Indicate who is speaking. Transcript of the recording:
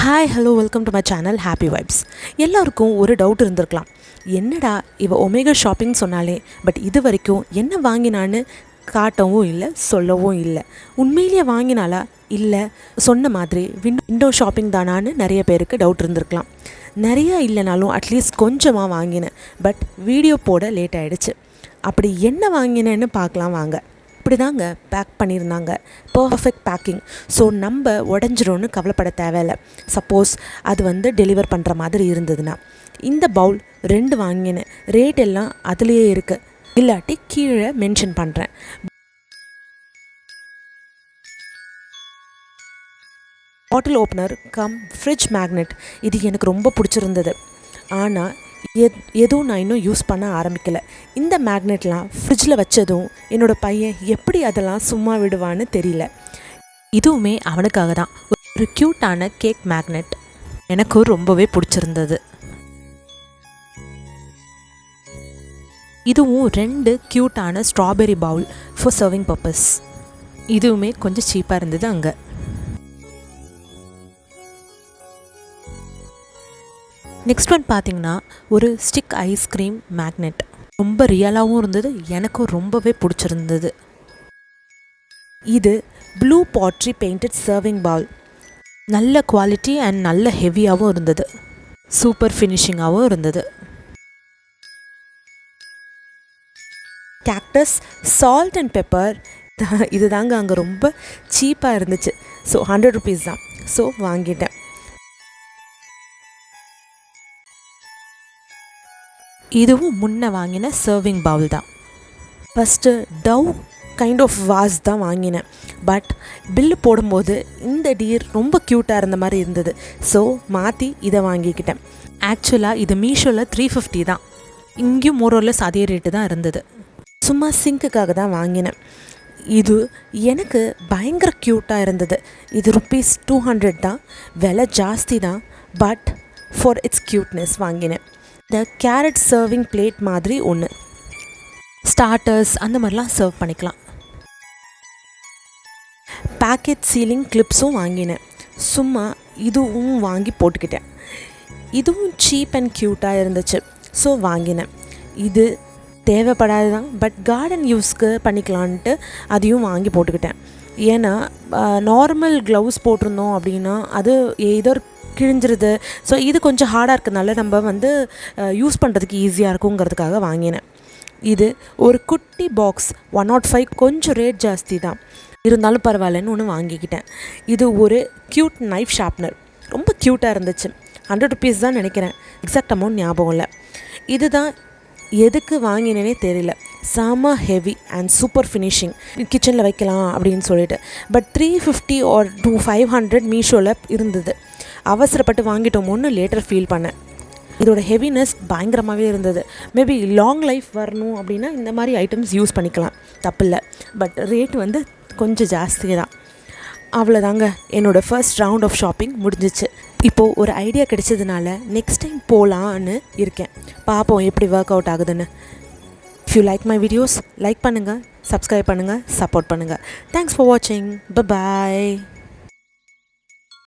Speaker 1: Hi hello welcome to my channel happy vibes. எல்லாருக்கும் ஒரு doubt இருந்திருக்கலாம், என்னடா இவ ஒமேகா ஷாப்பிங் சொன்னாலே பட் இது வரைக்கும் என்ன வாங்கினான்னு காட்டவும் இல்லை சொல்லவும் இல்லை. உண்மையிலேயே வாங்கினாலா இல்லை சொன்ன மாதிரி விண்டோ ஷாப்பிங் தானான்னு நிறைய பேருக்கு டவுட் இருந்திருக்கலாம். நிறையா இல்லைனாலும் அட்லீஸ்ட் கொஞ்சமாக வாங்கினேன், பட் வீடியோ போட லேட் ஆகிடுச்சு. அப்படி என்ன வாங்கினேன்னு பார்க்கலாம் வாங்க. இப்படி தாங்க பேக் பண்ணியிருந்தாங்க, பர்ஃபெக்ட் பேக்கிங். ஸோ நம்ம உடஞ்சிரும்னு கவலைப்பட தேவையில்லை. சப்போஸ் அது டெலிவர் பண்ணுற மாதிரி இருந்ததுன்னா. இந்த பவுல் 2 வாங்கினேன், ரேட் எல்லாம் அதுலேயே இருக்குது, இல்லாட்டி கீழே மென்ஷன் பண்ணுறேன். பாட்டில் ஓப்பனர் கம் ஃப்ரிட்ஜ் மேக்னெட், இது எனக்கு ரொம்ப பிடிச்சிருந்தது. ஆனால் எதுவும் நான் இன்னும் யூஸ் பண்ண ஆரம்பிக்கலை. இந்த மேக்னெட்லாம் ஃப்ரிட்ஜில் வச்சதும் என்னோடய பையன் எப்படி அதெல்லாம் சும்மா விடுவான்னு தெரியல. இதுவுமே அவனுக்காக தான். ஒரு க்யூட்டான கேக் மேக்னெட் எனக்கும் ரொம்பவே பிடிச்சிருந்தது. இதுவும் 2 க்யூட்டான strawberry bowl for serving purpose. இதுவுமே கொஞ்சம் சீப்பாக இருந்தது அங்கே. நெக்ஸ்ட் ஒன் பார்த்திங்கன்னா ஒரு ஸ்டிக் ஐஸ்கிரீம் மேக்னெட். ரொம்ப ரியலாகவும் இருந்தது, எனக்கும் ரொம்பவே பிடிச்சிருந்தது. இது ப்ளூ பாட்ரி பெயிண்டட் சர்விங் பவுல். நல்ல குவாலிட்டி அண்ட் நல்ல ஹெவியாகவும் இருந்தது, சூப்பர் ஃபினிஷிங்காகவும் இருந்தது. கேக்டஸ் சால்ட் அண்ட் பெப்பர், இது தாங்க அங்கே ரொம்ப சீப்பாக இருந்துச்சு. ஸோ 100 ருபீஸ் தான். ஸோ வாங்கிட்டேன். இதுவும் முன்ன வாங்கின சர்விங் பவுல் தான். ஃபஸ்ட்டு டவ் கைண்ட் ஆஃப் வாஸ் தான் வாங்கினேன், பட் பில்லு போடும்போது இந்த டீர் ரொம்ப க்யூட்டாக இருந்த மாதிரி இருந்தது. ஸோ மாற்றி இதை வாங்கிக்கிட்டேன். ஆக்சுவலாக இது மீஷோவில் 350 தான். இங்கேயும் மோரோலஸ் அதே ரேட்டு தான் இருந்தது. சும்மா சிங்க்குக்காக தான் வாங்கினேன். இது எனக்கு பயங்கர க்யூட்டாக இருந்தது. இது ருப்பீஸ் 200 தான், விலை ஜாஸ்தி தான், பட் ஃபார் இட்ஸ் க்யூட்னஸ் வாங்கினேன். இந்த கேரட் சர்விங் பிளேட் மாதிரி ஒன்று, ஸ்டார்டர்ஸ் அந்த மாதிரிலாம் சர்வ் பண்ணிக்கலாம். பேக்கெட் சீலிங் கிளிப்ஸும் வாங்கினேன். சும்மா இதுவும் வாங்கி போட்டுக்கிட்டேன். இதுவும் சீப் அண்ட் க்யூட்டாக இருந்துச்சு, ஸோ வாங்கினேன். இது தேவைப்படாது தான், பட் கார்டன் யூஸ்க்கு பண்ணிக்கலான்ட்டு அதையும் வாங்கி போட்டுக்கிட்டேன். ஏன்னா நார்மல் க்ளவுஸ் போட்டிருந்தோம் அப்படின்னா அது ஏதோ கிழிஞ்சிருது. ஸோ இது கொஞ்சம் ஹார்டாக இருக்கிறதுனால நம்ம யூஸ் பண்ணுறதுக்கு ஈஸியாக இருக்குங்கிறதுக்காக வாங்கினேன். இது ஒரு குட்டி பாக்ஸ் 105, கொஞ்சம் ரேட் ஜாஸ்தி தான், இருந்தாலும் பரவாயில்லன்னு ஒன்று வாங்கிக்கிட்டேன். இது ஒரு க்யூட் நைஃப் ஷார்ப்னர், ரொம்ப க்யூட்டாக இருந்துச்சு. 100 ருபீஸ் தான் நினைக்கிறேன், எக்ஸாக்ட் அமௌண்ட் ஞாபகம் இல்லை. இதுதான் எதுக்கு வாங்கினேனே தெரியல. செம ஹெவி அண்ட் சூப்பர் ஃபினிஷிங், கிச்சனில் வைக்கலாம் அப்படின்னு சொல்லிட்டு. பட் 350 ஆர் 500 மீஷோவில் இருந்தது. அவசரப்பட்டு வாங்கிட்டோமோன்னு லேட்டர் ஃபீல் பண்ணேன். இதோட ஹெவினஸ் பயங்கரமாகவே இருந்தது. மேபி லாங் லைஃப் வரணும் அப்படின்னா இந்த மாதிரி ஐட்டம்ஸ் யூஸ் பண்ணிக்கலாம், தப்பில்லை. பட் ரேட் கொஞ்சம் ஜாஸ்தி தான். அவ்வளோதாங்க, என்னோடய ஃபர்ஸ்ட் ரவுண்ட் ஆஃப் ஷாப்பிங் முடிஞ்சிச்சு. இப்போது ஒரு ஐடியா கிடைச்சதுனால நெக்ஸ்ட் டைம் போகலான்னு இருக்கேன். பார்ப்போம் எப்படி ஒர்க் அவுட் ஆகுதுன்னு. If you like my videos, like பண்ணுங்கள், சப்ஸ்கிரைப் பண்ணுங்கள், சப்போர்ட் பண்ணுங்கள். தேங்க்ஸ் ஃபார் வாட்சிங். பை.